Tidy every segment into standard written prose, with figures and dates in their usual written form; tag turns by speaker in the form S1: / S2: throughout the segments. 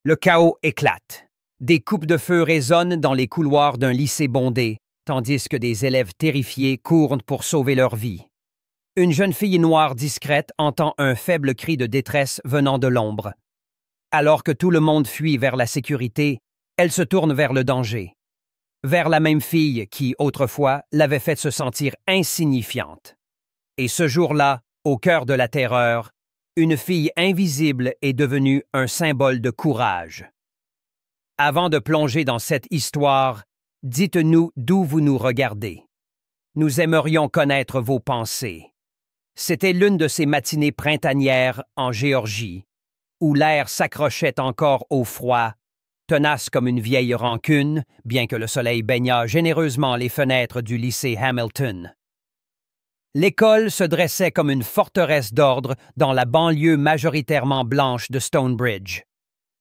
S1: Le chaos éclate. Des coupes de feu résonnent dans les couloirs d'un lycée bondé, tandis que des élèves terrifiés courent pour sauver leur vie. Une jeune fille noire discrète entend un faible cri de détresse venant de l'ombre. Alors que tout le monde fuit vers la sécurité, elle se tourne vers le danger. Vers la même fille qui, autrefois, l'avait fait se sentir insignifiante. Et ce jour-là, au cœur de la terreur, une fille invisible est devenue un symbole de courage. Avant de plonger dans cette histoire, dites-nous d'où vous nous regardez. Nous aimerions connaître vos pensées. C'était l'une de ces matinées printanières en Géorgie, où l'air s'accrochait encore au froid, tenace comme une vieille rancune, bien que le soleil baignât généreusement les fenêtres du lycée Hamilton. L'école se dressait comme une forteresse d'ordre dans la banlieue majoritairement blanche de Stonebridge.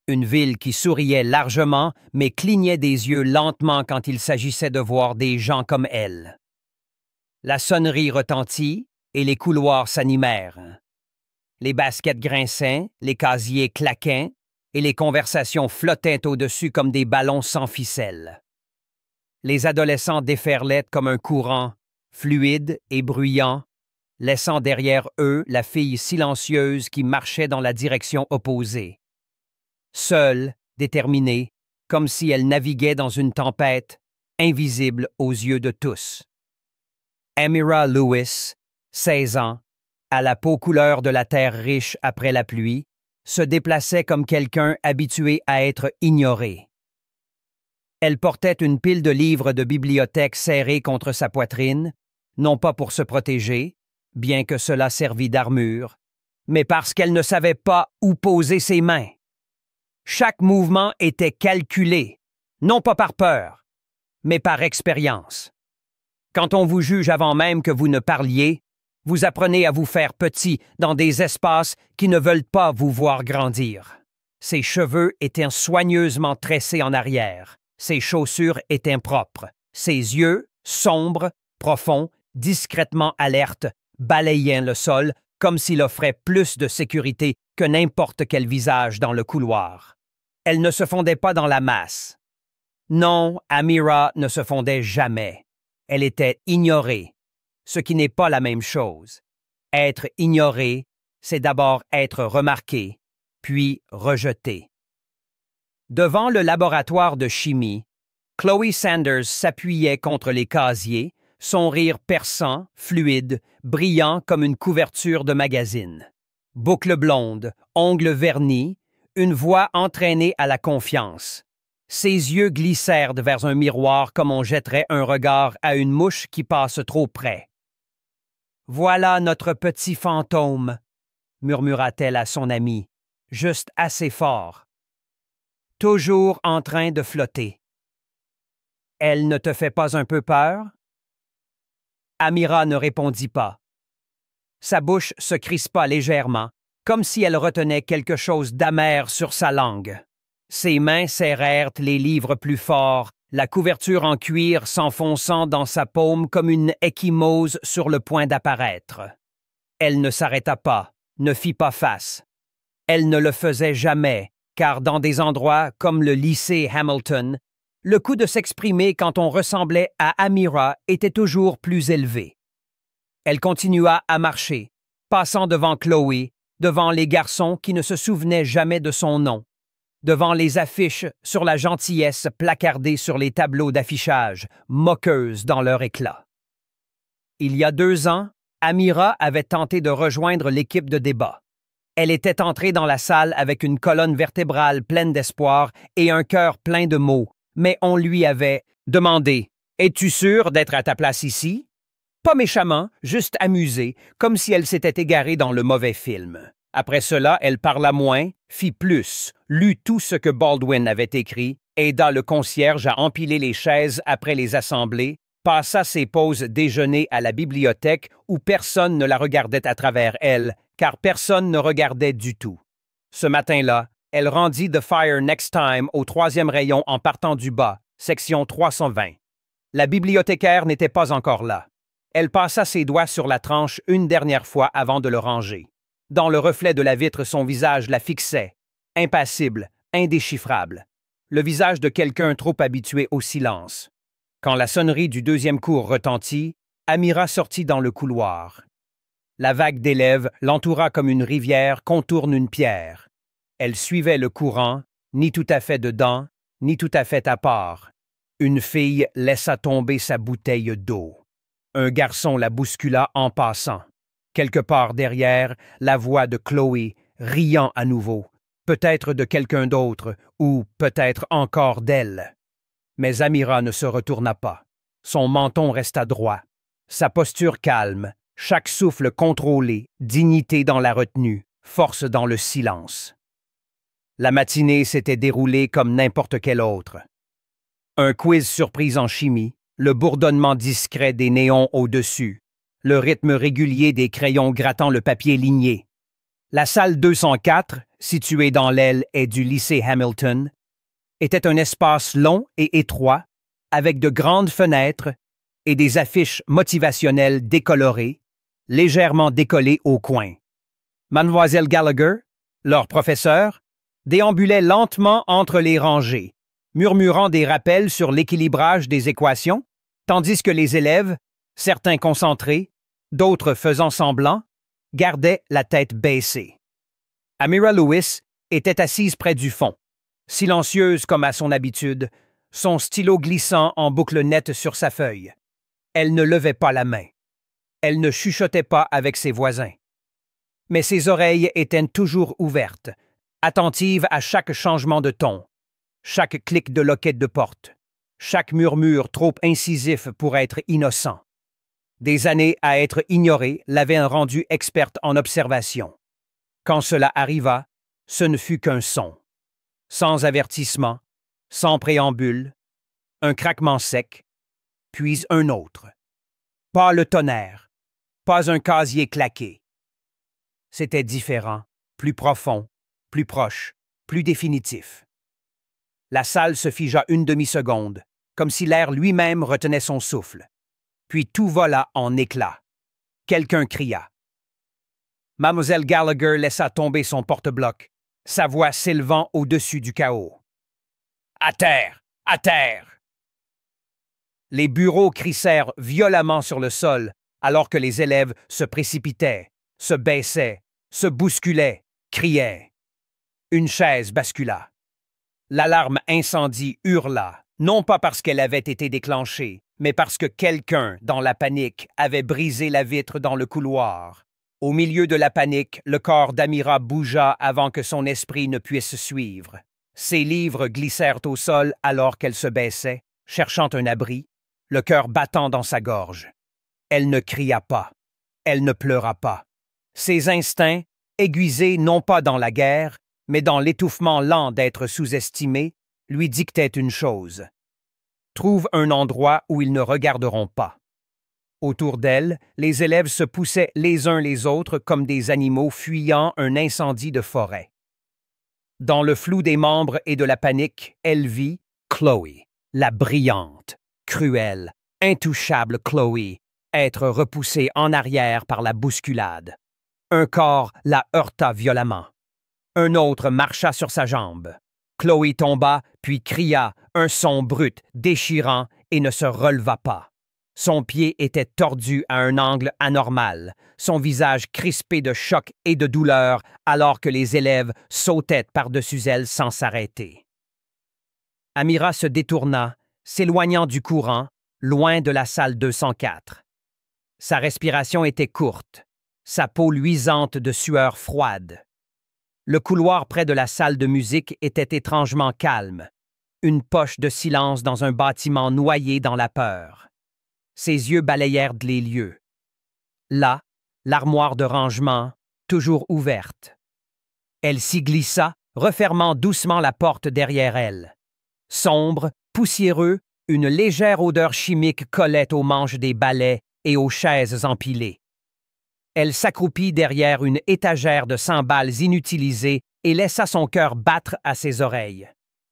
S1: Une ville qui souriait largement, mais clignait des yeux lentement quand il s'agissait de voir des gens comme elle. La sonnerie retentit et les couloirs s'animèrent. Les baskets grinçaient, les casiers claquaient et les conversations flottaient au-dessus comme des ballons sans ficelle. Les adolescents déferlaient comme un courant, fluide et bruyant, laissant derrière eux la fille silencieuse qui marchait dans la direction opposée. Seule, déterminée, comme si elle naviguait dans une tempête, invisible aux yeux de tous. Amira Lewis, 16 ans, à la peau couleur de la terre riche après la pluie, se déplaçait comme quelqu'un habitué à être ignoré. Elle portait une pile de livres de bibliothèque serrés contre sa poitrine, non pas pour se protéger, bien que cela servît d'armure, mais parce qu'elle ne savait pas où poser ses mains. Chaque mouvement était calculé, non pas par peur, mais par expérience. Quand on vous juge avant même que vous ne parliez, vous apprenez à vous faire petit dans des espaces qui ne veulent pas vous voir grandir. Ses cheveux étaient soigneusement tressés en arrière, ses chaussures étaient propres, ses yeux, sombres, profonds, discrètement alertes, balayaient le sol comme s'il offrait plus de sécurité que n'importe quel visage dans le couloir. Elle ne se fondait pas dans la masse. Non, Amira ne se fondait jamais. Elle était ignorée, ce qui n'est pas la même chose. Être ignoré, c'est d'abord être remarqué, puis rejeté. Devant le laboratoire de chimie, Chloe Sanders s'appuyait contre les casiers, son rire perçant, fluide, brillant comme une couverture de magazine. Boucles blondes, ongles vernis, une voix entraînée à la confiance. Ses yeux glissèrent vers un miroir comme on jetterait un regard à une mouche qui passe trop près. « Voilà notre petit fantôme », murmura-t-elle à son ami, juste assez fort. « Toujours en train de flotter. » « Elle ne te fait pas un peu peur? » Amira ne répondit pas. Sa bouche se crispa légèrement, comme si elle retenait quelque chose d'amer sur sa langue. Ses mains serrèrent les livres plus fort, la couverture en cuir s'enfonçant dans sa paume comme une ecchymose sur le point d'apparaître. Elle ne s'arrêta pas, ne fit pas face. Elle ne le faisait jamais, car dans des endroits comme le lycée Hamilton, le coût de s'exprimer quand on ressemblait à Amira était toujours plus élevé. Elle continua à marcher, passant devant Chloé, devant les garçons qui ne se souvenaient jamais de son nom, devant les affiches sur la gentillesse placardées sur les tableaux d'affichage, moqueuses dans leur éclat. Il y a 2 ans, Amira avait tenté de rejoindre l'équipe de débat. Elle était entrée dans la salle avec une colonne vertébrale pleine d'espoir et un cœur plein de mots, mais on lui avait demandé « Es-tu sûre d'être à ta place ici? » Pas méchamment, juste amusée, comme si elle s'était égarée dans le mauvais film. Après cela, elle parla moins, fit plus, lut tout ce que Baldwin avait écrit, aida le concierge à empiler les chaises après les assemblées, passa ses pauses déjeuner à la bibliothèque où personne ne la regardait à travers elle, car personne ne regardait du tout. Ce matin-là, elle rendit The Fire Next Time au 3e rayon en partant du bas, section 320. La bibliothécaire n'était pas encore là. Elle passa ses doigts sur la tranche une dernière fois avant de le ranger. Dans le reflet de la vitre, son visage la fixait, impassible, indéchiffrable, le visage de quelqu'un trop habitué au silence. Quand la sonnerie du deuxième cours retentit, Amira sortit dans le couloir. La vague d'élèves l'entoura comme une rivière contourne une pierre. Elle suivait le courant, ni tout à fait dedans, ni tout à fait à part. Une fille laissa tomber sa bouteille d'eau. Un garçon la bouscula en passant. Quelque part derrière, la voix de Chloé, riant à nouveau, peut-être de quelqu'un d'autre, ou peut-être encore d'elle. Mais Amira ne se retourna pas. Son menton resta droit. Sa posture calme, chaque souffle contrôlé, dignité dans la retenue, force dans le silence. La matinée s'était déroulée comme n'importe quelle autre. Un quiz surprise en chimie, le bourdonnement discret des néons au-dessus, le rythme régulier des crayons grattant le papier ligné. La salle 204, située dans l'aile est du lycée Hamilton, était un espace long et étroit, avec de grandes fenêtres et des affiches motivationnelles décolorées, légèrement décollées au coin. Mademoiselle Gallagher, leur professeur, déambulait lentement entre les rangées, murmurant des rappels sur l'équilibrage des équations, tandis que les élèves, certains concentrés, d'autres faisant semblant, gardaient la tête baissée. Amira Lewis était assise près du fond, silencieuse comme à son habitude, son stylo glissant en boucle nette sur sa feuille. Elle ne levait pas la main. Elle ne chuchotait pas avec ses voisins. Mais ses oreilles étaient toujours ouvertes, attentives à chaque changement de ton, chaque clic de loquette de porte, chaque murmure trop incisif pour être innocent. Des années à être ignorée l'avaient rendue experte en observation. Quand cela arriva, ce ne fut qu'un son. Sans avertissement, sans préambule, un craquement sec, puis un autre. Pas le tonnerre, pas un casier claqué. C'était différent, plus profond, plus proche, plus définitif. La salle se figea une demi-seconde, comme si l'air lui-même retenait son souffle. Puis tout vola en éclats. Quelqu'un cria. Mademoiselle Gallagher laissa tomber son porte-bloc, sa voix s'élevant au-dessus du chaos. « À terre! À terre! » Les bureaux crissèrent violemment sur le sol, alors que les élèves se précipitaient, se baissaient, se bousculaient, criaient. Une chaise bascula. L'alarme incendie hurla, non pas parce qu'elle avait été déclenchée, mais parce que quelqu'un, dans la panique, avait brisé la vitre dans le couloir. Au milieu de la panique, le corps d'Amira bougea avant que son esprit ne puisse suivre. Ses livres glissèrent au sol alors qu'elle se baissait, cherchant un abri, le cœur battant dans sa gorge. Elle ne cria pas. Elle ne pleura pas. Ses instincts, aiguisés non pas dans la guerre, mais dans l'étouffement lent d'être sous-estimé, lui dictaient une chose. Trouve un endroit où ils ne regarderont pas. Autour d'elle, les élèves se poussaient les uns les autres comme des animaux fuyant un incendie de forêt. Dans le flou des membres et de la panique, elle vit Chloé, la brillante, cruelle, intouchable Chloé, être repoussée en arrière par la bousculade. Un corps la heurta violemment. Un autre marcha sur sa jambe. Chloé tomba, puis cria, un son brut, déchirant, et ne se releva pas. Son pied était tordu à un angle anormal, son visage crispé de choc et de douleur, alors que les élèves sautaient par-dessus elle sans s'arrêter. Amira se détourna, s'éloignant du courant, loin de la salle 204. Sa respiration était courte, sa peau luisante de sueur froide. Le couloir près de la salle de musique était étrangement calme, une poche de silence dans un bâtiment noyé dans la peur. Ses yeux balayèrent les lieux. Là, l'armoire de rangement, toujours ouverte. Elle s'y glissa, refermant doucement la porte derrière elle. Sombre, poussiéreux, une légère odeur chimique collait aux manches des balais et aux chaises empilées. Elle s'accroupit derrière une étagère de cymbales inutilisées et laissa son cœur battre à ses oreilles.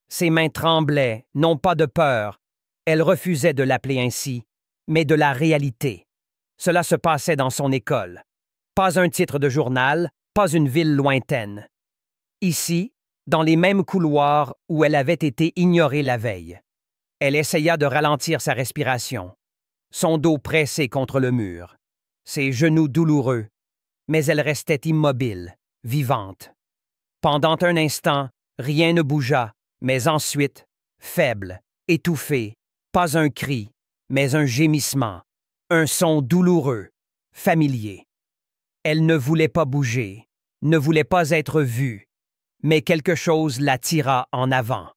S1: Ses mains tremblaient, non pas de peur, elle refusait de l'appeler ainsi, mais de la réalité. Cela se passait dans son école. Pas un titre de journal, pas une ville lointaine. Ici, dans les mêmes couloirs où elle avait été ignorée la veille. Elle essaya de ralentir sa respiration, son dos pressé contre le mur, ses genoux douloureux, mais elle restait immobile, vivante. Pendant un instant, rien ne bougea, mais ensuite, faible, étouffé, pas un cri, mais un gémissement, un son douloureux, familier. Elle ne voulait pas bouger, ne voulait pas être vue, mais quelque chose la tira en avant.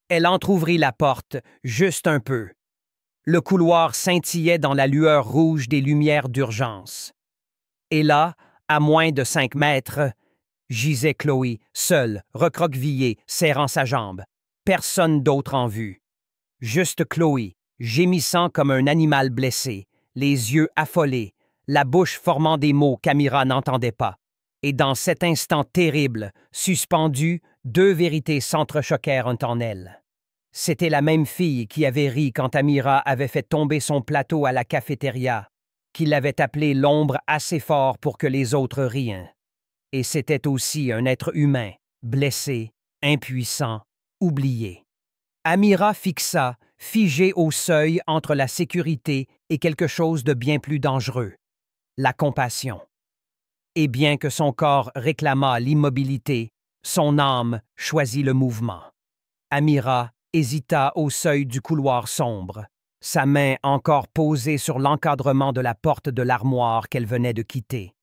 S1: Elle entr'ouvrit la porte juste un peu. Le couloir scintillait dans la lueur rouge des lumières d'urgence. Et là, à moins de 5 mètres, gisait Chloé, seule, recroquevillée, serrant sa jambe. Personne d'autre en vue. Juste Chloé, gémissant comme un animal blessé, les yeux affolés, la bouche formant des mots qu'Amira n'entendait pas. Et dans cet instant terrible, suspendu, 2 vérités s'entrechoquèrent en elle. C'était la même fille qui avait ri quand Amira avait fait tomber son plateau à la cafétéria, qui l'avait appelée l'ombre assez fort pour que les autres rient. Et c'était aussi un être humain, blessé, impuissant, oublié. Amira fixa, figée au seuil entre la sécurité et quelque chose de bien plus dangereux, la compassion. Et bien que son corps réclamât l'immobilité, son âme choisit le mouvement. Amira hésita au seuil du couloir sombre, sa main encore posée sur l'encadrement de la porte de l'armoire qu'elle venait de quitter.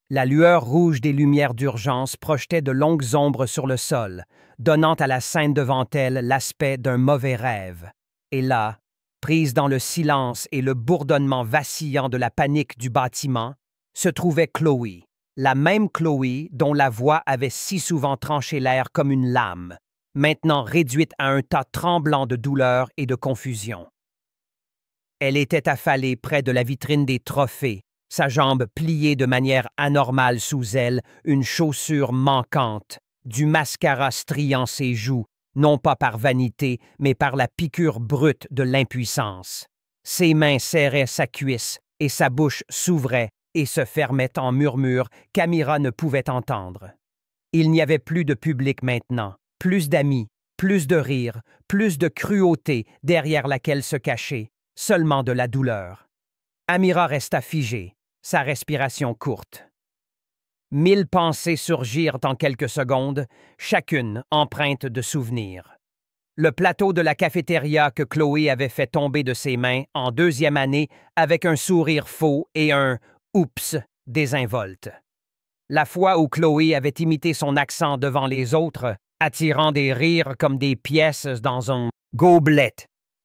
S1: La lueur rouge des lumières d'urgence projetait de longues ombres sur le sol, donnant à la scène devant elle l'aspect d'un mauvais rêve. Et là, prise dans le silence et le bourdonnement vacillant de la panique du bâtiment, se trouvait Chloé, la même Chloé dont la voix avait si souvent tranché l'air comme une lame, maintenant réduite à un tas tremblant de douleur et de confusion. Elle était affalée près de la vitrine des trophées, sa jambe pliée de manière anormale sous elle, une chaussure manquante, du mascara striant ses joues, non pas par vanité, mais par la piqûre brute de l'impuissance. Ses mains serraient sa cuisse et sa bouche s'ouvrait et se fermait en murmures qu'Amira ne pouvait entendre. Il n'y avait plus de public maintenant, plus d'amis, plus de rire, plus de cruauté derrière laquelle se cachait, seulement de la douleur. Amira resta figée, sa respiration courte. 1000 pensées surgirent en quelques secondes, chacune empreinte de souvenirs. Le plateau de la cafétéria que Chloé avait fait tomber de ses mains en 2e année avec un sourire faux et un « oups » désinvolte. La fois où Chloé avait imité son accent devant les autres, attirant des rires comme des pièces dans un gobelet.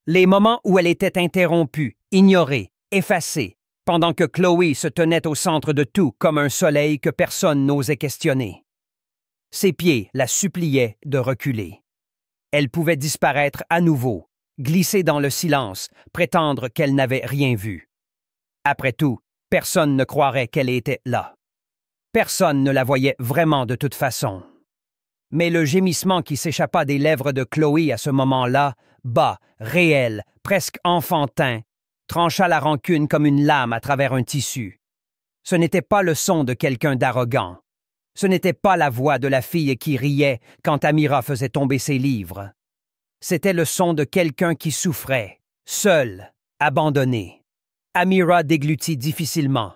S1: Les moments où elle était interrompue, ignorée, effacée, pendant que Chloé se tenait au centre de tout comme un soleil que personne n'osait questionner. Ses pieds la suppliaient de reculer. Elle pouvait disparaître à nouveau, glisser dans le silence, prétendre qu'elle n'avait rien vu. Après tout, personne ne croirait qu'elle était là. Personne ne la voyait vraiment de toute façon. Mais le gémissement qui s'échappa des lèvres de Chloé à ce moment-là, bas, réel, presque enfantin, trancha la rancune comme une lame à travers un tissu. Ce n'était pas le son de quelqu'un d'arrogant. Ce n'était pas la voix de la fille qui riait quand Amira faisait tomber ses livres. C'était le son de quelqu'un qui souffrait, seul, abandonné. Amira déglutit difficilement.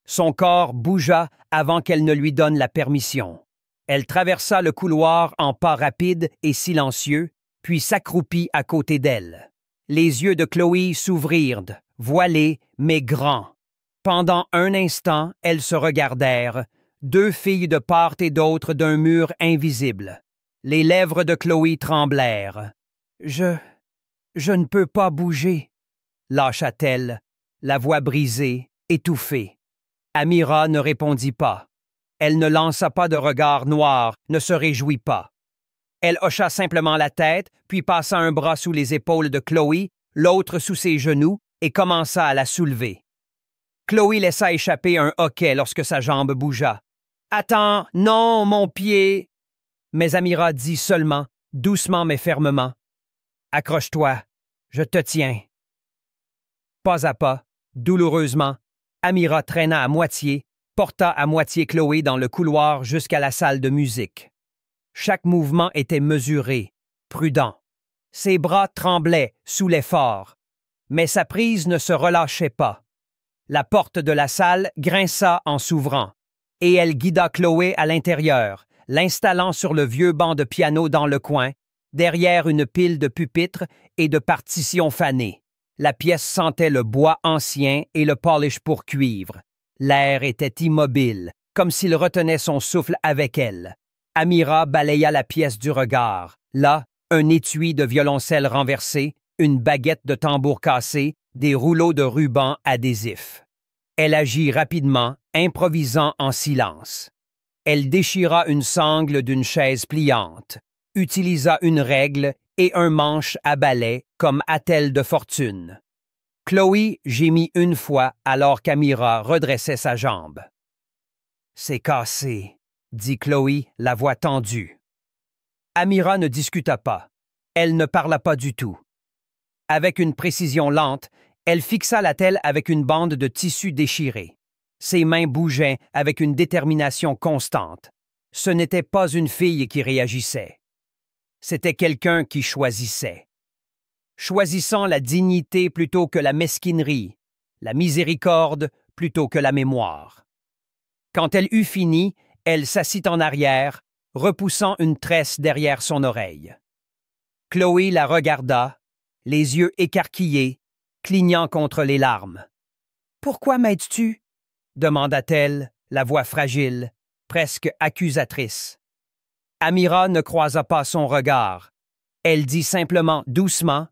S1: Son corps bougea avant qu'elle ne lui donne la permission. Elle traversa le couloir en pas rapides et silencieux, puis s'accroupit à côté d'elle. Les yeux de Chloé s'ouvrirent, voilés mais grands. Pendant un instant, elles se regardèrent, 2 filles de part et d'autre d'un mur invisible. Les lèvres de Chloé tremblèrent. « Je ne peux pas bouger », lâcha-t-elle, la voix brisée, étouffée. Amira ne répondit pas. Elle ne lança pas de regard noir, ne se réjouit pas. Elle hocha simplement la tête, puis passa un bras sous les épaules de Chloé, l'autre sous ses genoux, et commença à la soulever. Chloé laissa échapper un hoquet lorsque sa jambe bougea. « Attends, non, mon pied !» Mais Amira dit seulement, doucement mais fermement, « Accroche-toi, je te tiens. » Pas à pas, douloureusement, Amira traîna à moitié, porta à moitié Chloé dans le couloir jusqu'à la salle de musique. Chaque mouvement était mesuré, prudent. Ses bras tremblaient sous l'effort, mais sa prise ne se relâchait pas. La porte de la salle grinça en s'ouvrant, et elle guida Chloé à l'intérieur, l'installant sur le vieux banc de piano dans le coin, derrière une pile de pupitres et de partitions fanées. La pièce sentait le bois ancien et le polish pour cuivre. L'air était immobile, comme s'il retenait son souffle avec elle. Amira balaya la pièce du regard. Là, un étui de violoncelle renversé, une baguette de tambour cassé, des rouleaux de ruban adhésifs. Elle agit rapidement, improvisant en silence. Elle déchira une sangle d'une chaise pliante, utilisa une règle et un manche à balai comme attelle de fortune. Chloé gémit une fois alors qu'Amira redressait sa jambe. « C'est cassé », dit Chloé, la voix tendue. Amira ne discuta pas. Elle ne parla pas du tout. Avec une précision lente, elle fixa l'attelle avec une bande de tissu déchiré. Ses mains bougeaient avec une détermination constante. Ce n'était pas une fille qui réagissait. C'était quelqu'un qui choisissait. Choisissant la dignité plutôt que la mesquinerie, la miséricorde plutôt que la mémoire. Quand elle eut fini, elle s'assit en arrière, repoussant une tresse derrière son oreille. Chloé la regarda, les yeux écarquillés, clignant contre les larmes. « Pourquoi m'aides-tu » demanda-t-elle, la voix fragile, presque accusatrice. Amira ne croisa pas son regard. Elle dit simplement, doucement,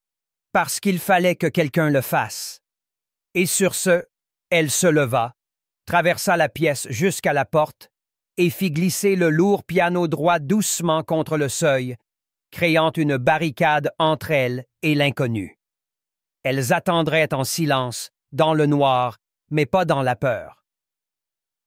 S1: « Parce qu'il fallait que quelqu'un le fasse. » Et sur ce, elle se leva, traversa la pièce jusqu'à la porte et fit glisser le lourd piano droit doucement contre le seuil, créant une barricade entre elle et l'inconnu. Elles attendraient en silence, dans le noir, mais pas dans la peur.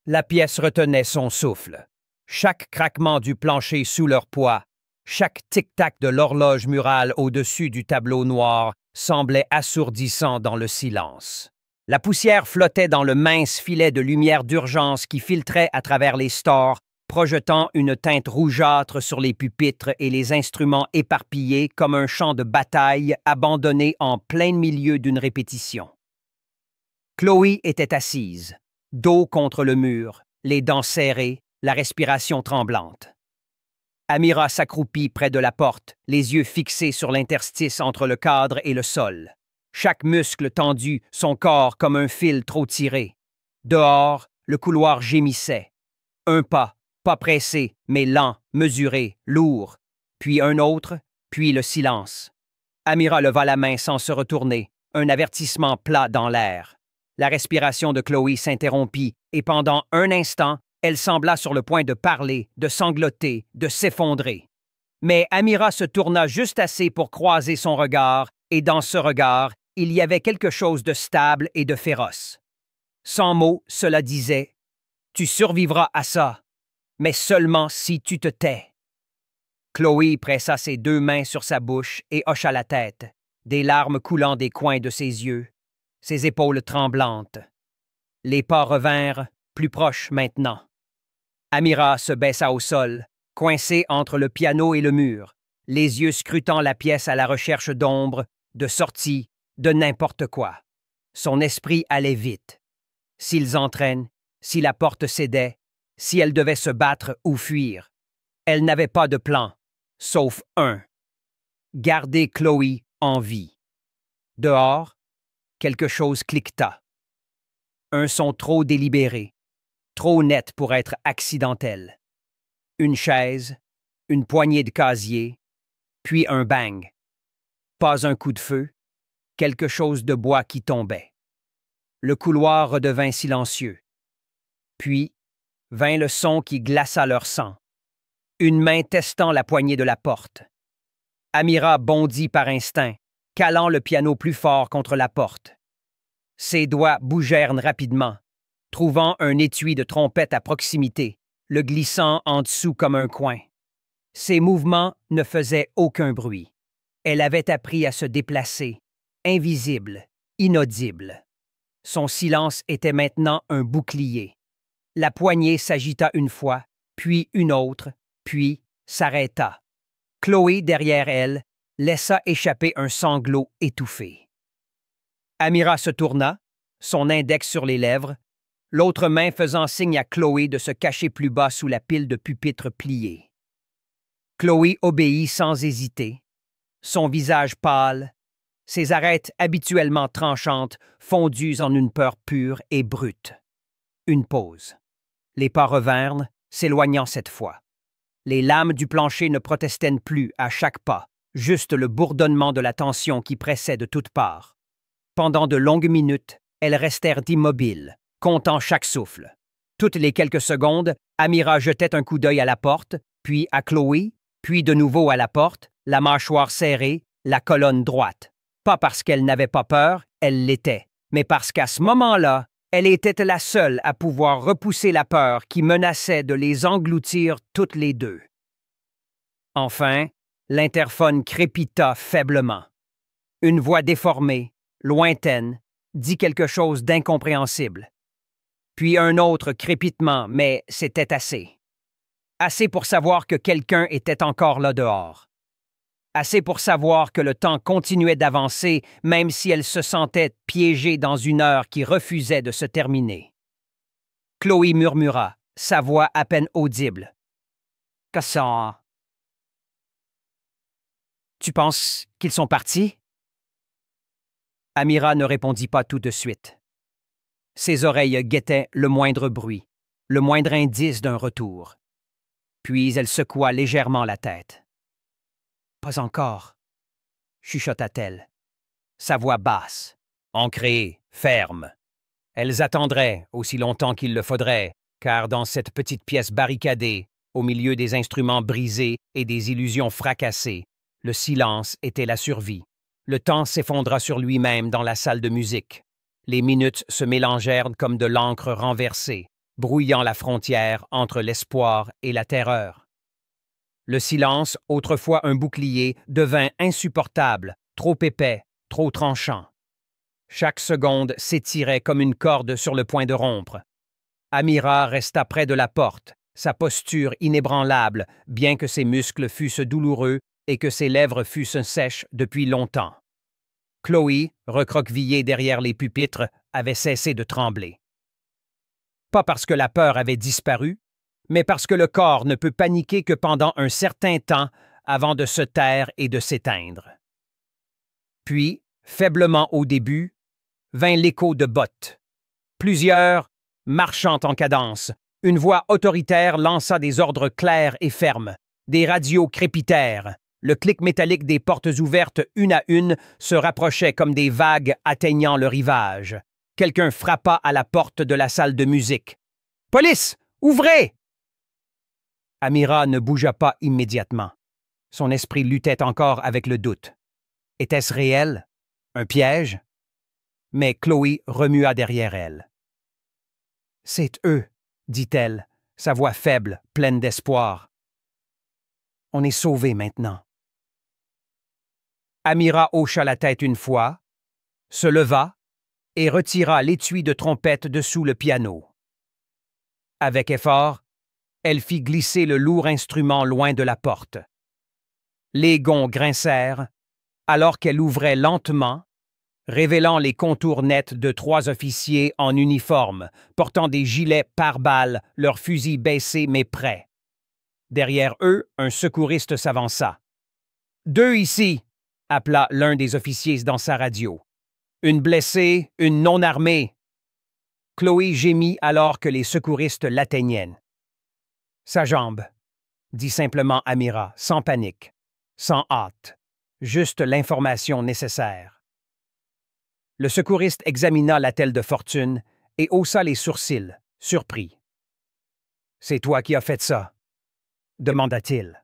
S1: La pièce retenait son souffle. Chaque craquement du plancher sous leur poids, chaque tic-tac de l'horloge murale au-dessus du tableau noir semblait assourdissant dans le silence. La poussière flottait dans le mince filet de lumière d'urgence qui filtrait à travers les stores, projetant une teinte rougeâtre sur les pupitres et les instruments éparpillés comme un champ de bataille abandonné en plein milieu d'une répétition. Chloé était assise, dos contre le mur, les dents serrées, la respiration tremblante. Amira s'accroupit près de la porte, les yeux fixés sur l'interstice entre le cadre et le sol. Chaque muscle tendu, son corps comme un fil trop tiré. Dehors, le couloir gémissait. Un pas pressé, mais lent, mesuré, lourd. Puis un autre, puis le silence. Amira leva la main sans se retourner, un avertissement plat dans l'air. La respiration de Chloé s'interrompit et pendant un instant, elle sembla sur le point de parler, de sangloter, de s'effondrer. Mais Amira se tourna juste assez pour croiser son regard, et dans ce regard, il y avait quelque chose de stable et de féroce. Sans mots, cela disait « Tu survivras à ça, mais seulement si tu te tais. » Chloé pressa ses deux mains sur sa bouche et hocha la tête, des larmes coulant des coins de ses yeux, ses épaules tremblantes. Les pas revinrent, plus proches maintenant. Amira se baissa au sol, coincée entre le piano et le mur, les yeux scrutant la pièce à la recherche d'ombre, de sortie, de n'importe quoi. Son esprit allait vite. S'ils entraînent, si la porte cédait, si elle devait se battre ou fuir. Elle n'avait pas de plan, sauf un. Garder Chloé en vie. Dehors, quelque chose cliqueta. Un son trop délibéré, trop net pour être accidentel. Une chaise, une poignée de casier, puis un bang. Pas un coup de feu, quelque chose de bois qui tombait. Le couloir redevint silencieux. Puis vint le son qui glaça leur sang. Une main testant la poignée de la porte. Amira bondit par instinct, calant le piano plus fort contre la porte. Ses doigts bougèrent rapidement, trouvant un étui de trompette à proximité, le glissant en dessous comme un coin. Ses mouvements ne faisaient aucun bruit. Elle avait appris à se déplacer, invisible, inaudible. Son silence était maintenant un bouclier. La poignée s'agita une fois, puis une autre, puis s'arrêta. Chloé, derrière elle, laissa échapper un sanglot étouffé. Amira se tourna, son index sur les lèvres, l'autre main faisant signe à Chloé de se cacher plus bas sous la pile de pupitres pliés. Chloé obéit sans hésiter, son visage pâle, ses arêtes habituellement tranchantes fondues en une peur pure et brute. Une pause. Les pas revinrent, s'éloignant cette fois. Les lames du plancher ne protestaient plus à chaque pas, juste le bourdonnement de la tension qui pressait de toutes parts. Pendant de longues minutes, elles restèrent immobiles, comptant chaque souffle. Toutes les quelques secondes, Amira jetait un coup d'œil à la porte, puis à Chloé, puis de nouveau à la porte, la mâchoire serrée, la colonne droite. Pas parce qu'elle n'avait pas peur, elle l'était, mais parce qu'à ce moment-là, elle était la seule à pouvoir repousser la peur qui menaçait de les engloutir toutes les deux. Enfin, l'interphone crépita faiblement. Une voix déformée, lointaine, dit quelque chose d'incompréhensible. Puis un autre crépitement, mais c'était assez. Assez pour savoir que quelqu'un était encore là dehors. Assez pour savoir que le temps continuait d'avancer, même si elle se sentait piégée dans une heure qui refusait de se terminer. Chloé murmura, sa voix à peine audible. « Que ça? Tu penses qu'ils sont partis? » Amira ne répondit pas tout de suite. Ses oreilles guettaient le moindre bruit, le moindre indice d'un retour. Puis elle secoua légèrement la tête. « Pas encore, » chuchota-t-elle, sa voix basse, ancrée, ferme. Elles attendraient aussi longtemps qu'il le faudrait, car dans cette petite pièce barricadée, au milieu des instruments brisés et des illusions fracassées, le silence était la survie. Le temps s'effondra sur lui-même dans la salle de musique. Les minutes se mélangèrent comme de l'encre renversée, brouillant la frontière entre l'espoir et la terreur. Le silence, autrefois un bouclier, devint insupportable, trop épais, trop tranchant. Chaque seconde s'étirait comme une corde sur le point de rompre. Amira resta près de la porte, sa posture inébranlable, bien que ses muscles fussent douloureux et que ses lèvres fussent sèches depuis longtemps. Chloé, recroquevillée derrière les pupitres, avait cessé de trembler. Pas parce que la peur avait disparu, mais parce que le corps ne peut paniquer que pendant un certain temps avant de se taire et de s'éteindre. Puis, faiblement au début, vint l'écho de bottes. Plusieurs, marchant en cadence, une voix autoritaire lança des ordres clairs et fermes. Des radios crépitèrent. Le clic métallique des portes ouvertes une à une se rapprochait comme des vagues atteignant le rivage. Quelqu'un frappa à la porte de la salle de musique. « Police! Ouvrez! » Amira ne bougea pas immédiatement. Son esprit luttait encore avec le doute. Était-ce réel? Un piège? Mais Chloé remua derrière elle. « C'est eux, » dit-elle, sa voix faible, pleine d'espoir. « On est sauvés maintenant. » Amira hocha la tête une fois, se leva et retira l'étui de trompette dessous le piano. Avec effort, elle fit glisser le lourd instrument loin de la porte. Les gonds grincèrent, alors qu'elle ouvrait lentement, révélant les contours nets de 3 officiers en uniforme, portant des gilets pare-balles, leurs fusils baissés mais prêts. Derrière eux, un secouriste s'avança. « 2 ici !» appela l'un des officiers dans sa radio. « Une blessée, une non-armée !» Chloé gémit alors que les secouristes l'atteignaient. « Sa jambe !» dit simplement Amira, sans panique, sans hâte, juste l'information nécessaire. Le secouriste examina l'attelle de fortune et haussa les sourcils, surpris. « C'est toi qui as fait ça ?» demanda-t-il.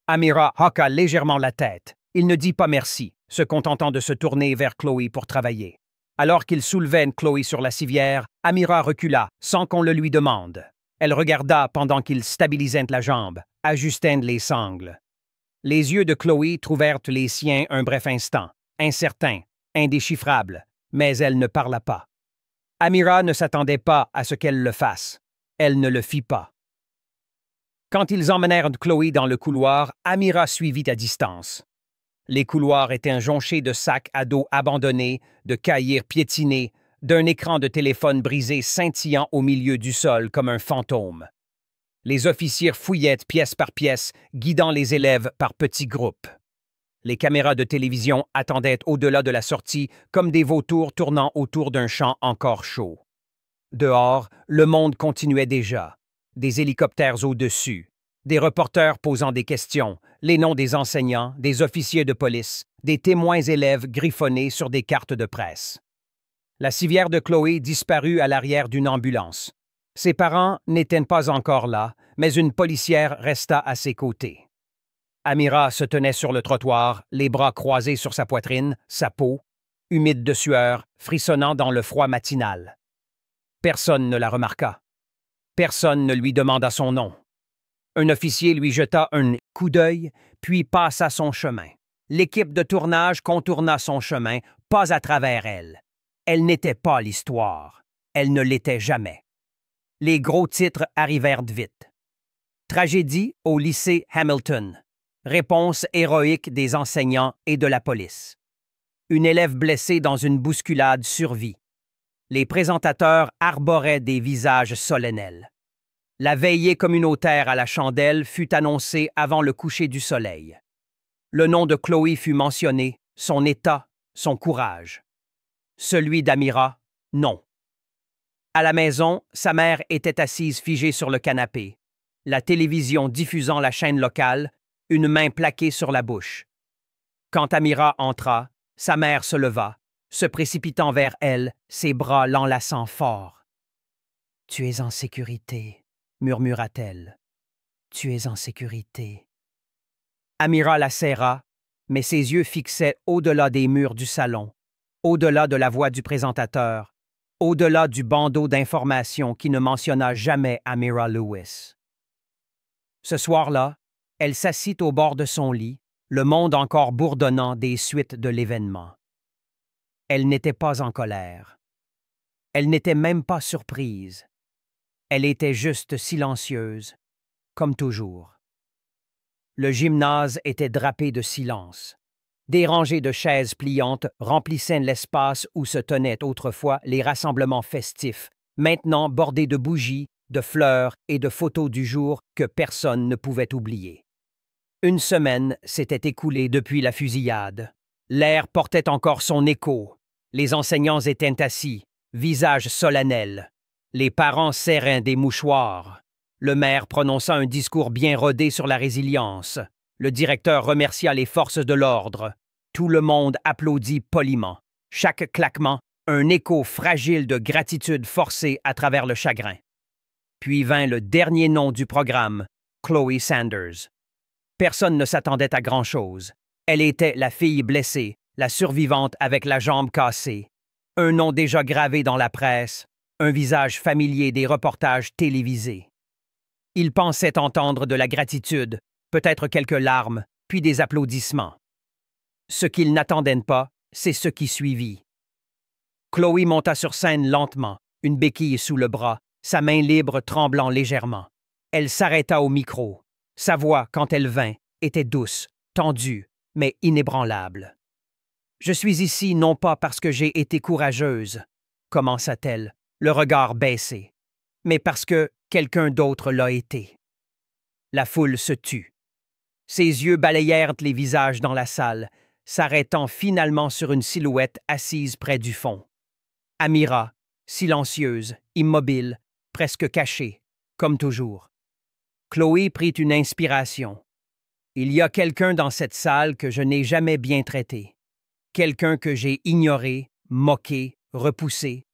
S1: Amira hoqua légèrement la tête. Il ne dit pas merci, se contentant de se tourner vers Chloé pour travailler. Alors qu'il soulevait Chloé sur la civière, Amira recula, sans qu'on le lui demande. Elle regarda pendant qu'il stabilisait la jambe, ajustait les sangles. Les yeux de Chloé trouvèrent les siens un bref instant, incertains, indéchiffrables, mais elle ne parla pas. Amira ne s'attendait pas à ce qu'elle le fasse. Elle ne le fit pas. Quand ils emmenèrent Chloé dans le couloir, Amira suivit à distance. Les couloirs étaient jonchés de sacs à dos abandonnés, de cahiers piétinés, d'un écran de téléphone brisé scintillant au milieu du sol comme un fantôme. Les officiers fouillaient pièce par pièce, guidant les élèves par petits groupes. Les caméras de télévision attendaient au-delà de la sortie comme des vautours tournant autour d'un champ encore chaud. Dehors, le monde continuait déjà. Des hélicoptères au-dessus, des reporters posant des questions, les noms des enseignants, des officiers de police, des témoins élèves griffonnés sur des cartes de presse. La civière de Chloé disparut à l'arrière d'une ambulance. Ses parents n'étaient pas encore là, mais une policière resta à ses côtés. Amira se tenait sur le trottoir, les bras croisés sur sa poitrine, sa peau, humide de sueur, frissonnant dans le froid matinal. Personne ne la remarqua. Personne ne lui demanda son nom. Un officier lui jeta un coup d'œil, puis passa son chemin. L'équipe de tournage contourna son chemin, pas à travers elle. Elle n'était pas l'histoire. Elle ne l'était jamais. Les gros titres arrivèrent vite. Tragédie au lycée Hamilton. Réponse héroïque des enseignants et de la police. Une élève blessée dans une bousculade survit. Les présentateurs arboraient des visages solennels. La veillée communautaire à la chandelle fut annoncée avant le coucher du soleil. Le nom de Chloé fut mentionné, son état, son courage. Celui d'Amira, non. À la maison, sa mère était assise figée sur le canapé, la télévision diffusant la chaîne locale, une main plaquée sur la bouche. Quand Amira entra, sa mère se leva, se précipitant vers elle, ses bras l'enlaçant fort. « Tu es en sécurité, » murmura-t-elle. « Tu es en sécurité. » Amira la serra, mais ses yeux fixaient au-delà des murs du salon, au-delà de la voix du présentateur, au-delà du bandeau d'information qui ne mentionna jamais Amira Lewis. Ce soir-là, elle s'assit au bord de son lit, le monde encore bourdonnant des suites de l'événement. Elle n'était pas en colère. Elle n'était même pas surprise. Elle était juste silencieuse, comme toujours. Le gymnase était drapé de silence. Des rangées de chaises pliantes remplissaient l'espace où se tenaient autrefois les rassemblements festifs, maintenant bordés de bougies, de fleurs et de photos du jour que personne ne pouvait oublier. Une semaine s'était écoulée depuis la fusillade. L'air portait encore son écho. Les enseignants étaient assis, visages solennels. Les parents serraient des mouchoirs. Le maire prononça un discours bien rodé sur la résilience. Le directeur remercia les forces de l'ordre. Tout le monde applaudit poliment. Chaque claquement, un écho fragile de gratitude forcée à travers le chagrin. Puis vint le dernier nom du programme, Chloé Sanders. Personne ne s'attendait à grand-chose. Elle était la fille blessée, la survivante avec la jambe cassée. Un nom déjà gravé dans la presse, un visage familier des reportages télévisés. Ils pensaient entendre de la gratitude, peut-être quelques larmes, puis des applaudissements. Ce qu'ils n'attendaient pas, c'est ce qui suivit. Chloé monta sur scène lentement, une béquille sous le bras, sa main libre tremblant légèrement. Elle s'arrêta au micro. Sa voix, quand elle vint, était douce, tendue, mais inébranlable. « Je suis ici non pas parce que j'ai été courageuse, » commença-t-elle, le regard baissé, « mais parce que quelqu'un d'autre l'a été. » La foule se tut. Ses yeux balayèrent les visages dans la salle, s'arrêtant finalement sur une silhouette assise près du fond. Amira, silencieuse, immobile, presque cachée, comme toujours. Chloé prit une inspiration. Il y a quelqu'un dans cette salle que je n'ai jamais bien traité. Quelqu'un que j'ai ignoré, moqué, repoussé.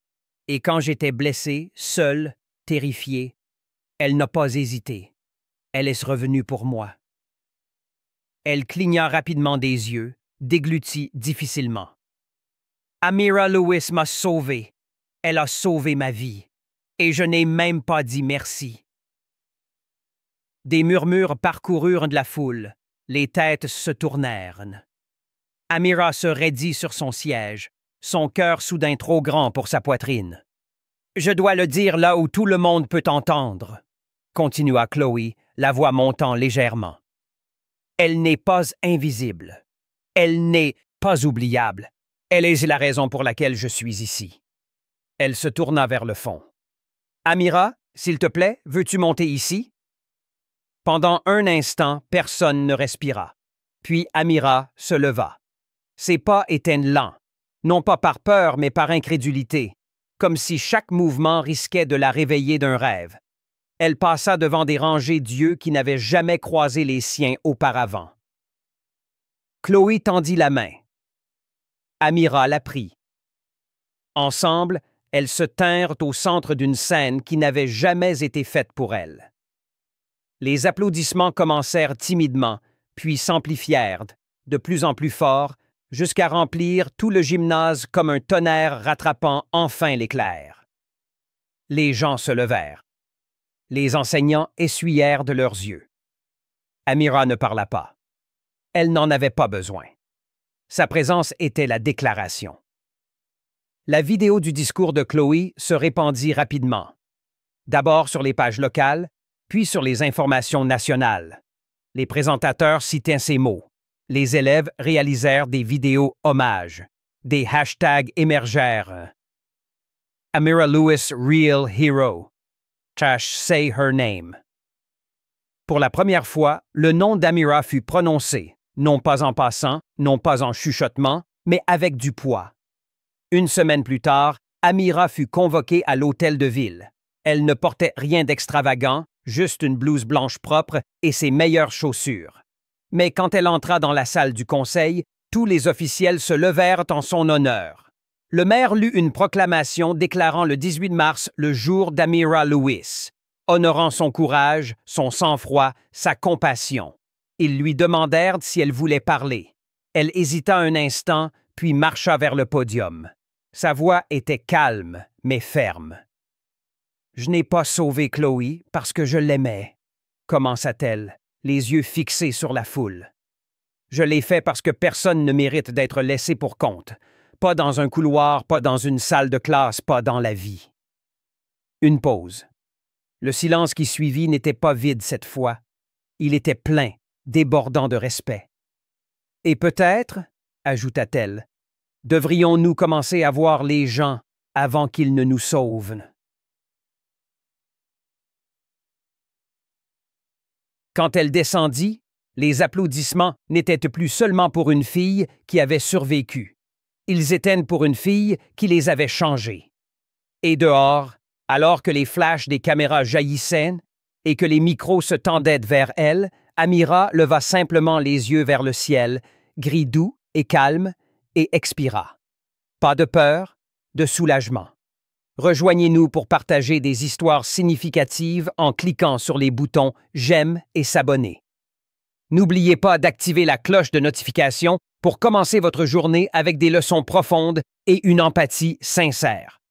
S1: Et quand j'étais blessé, seul, terrifié, elle n'a pas hésité. Elle est revenue pour moi. Elle cligna rapidement des yeux, déglutit difficilement. Amira Lewis m'a sauvé. Elle a sauvé ma vie. Et je n'ai même pas dit merci. Des murmures parcoururent de la foule. Les têtes se tournèrent. Amira se raidit sur son siège, son cœur soudain trop grand pour sa poitrine. « Je dois le dire là où tout le monde peut entendre. continua Chloé, la voix montant légèrement. Elle n'est pas invisible. Elle n'est pas oubliable. Elle est la raison pour laquelle je suis ici. Elle se tourna vers le fond. Amira, s'il te plaît, veux-tu monter ici? Pendant un instant, personne ne respira. Puis Amira se leva. Ses pas étaient lents, non pas par peur, mais par incrédulité, comme si chaque mouvement risquait de la réveiller d'un rêve. Elle passa devant des rangées d'yeux qui n'avaient jamais croisé les siens auparavant. Chloé tendit la main. Amira la prit. Ensemble, elles se tinrent au centre d'une scène qui n'avait jamais été faite pour elles. Les applaudissements commencèrent timidement, puis s'amplifièrent, de plus en plus fort, jusqu'à remplir tout le gymnase comme un tonnerre rattrapant enfin l'éclair. Les gens se levèrent. Les enseignants essuyèrent de leurs yeux. Amira ne parla pas. Elle n'en avait pas besoin. Sa présence était la déclaration. La vidéo du discours de Chloé se répandit rapidement. D'abord sur les pages locales, puis sur les informations nationales. Les présentateurs citaient ces mots. Les élèves réalisèrent des vidéos hommages. Des hashtags émergèrent. Amira Lewis Real Hero. Say her name. Pour la première fois, le nom d'Amira fut prononcé, non pas en passant, non pas en chuchotement, mais avec du poids. Une semaine plus tard, Amira fut convoquée à l'hôtel de ville. Elle ne portait rien d'extravagant, juste une blouse blanche propre et ses meilleures chaussures. Mais quand elle entra dans la salle du conseil, tous les officiels se levèrent en son honneur. Le maire lut une proclamation déclarant le 18 mars le jour d'Amira Lewis, honorant son courage, son sang-froid, sa compassion. Ils lui demandèrent si elle voulait parler. Elle hésita un instant, puis marcha vers le podium. Sa voix était calme, mais ferme. « Je n'ai pas sauvé Chloé parce que je l'aimais, » commença-t-elle, les yeux fixés sur la foule. « Je l'ai fait parce que personne ne mérite d'être laissé pour compte. Pas dans un couloir, pas dans une salle de classe, pas dans la vie. » Une pause. Le silence qui suivit n'était pas vide cette fois. Il était plein, débordant de respect. « Et peut-être, » ajouta-t-elle, « devrions-nous commencer à voir les gens avant qu'ils ne nous sauvent. » Quand elle descendit, les applaudissements n'étaient plus seulement pour une fille qui avait survécu. Ils étaient pour une fille qui les avait changés. Et dehors, alors que les flashs des caméras jaillissaient et que les micros se tendaient vers elle, Amira leva simplement les yeux vers le ciel, gris doux et calme, et expira. Pas de peur, de soulagement. Rejoignez-nous pour partager des histoires significatives en cliquant sur les boutons « J'aime » et « S'abonner ». N'oubliez pas d'activer la cloche de notification pour commencer votre journée avec des leçons profondes et une empathie sincère.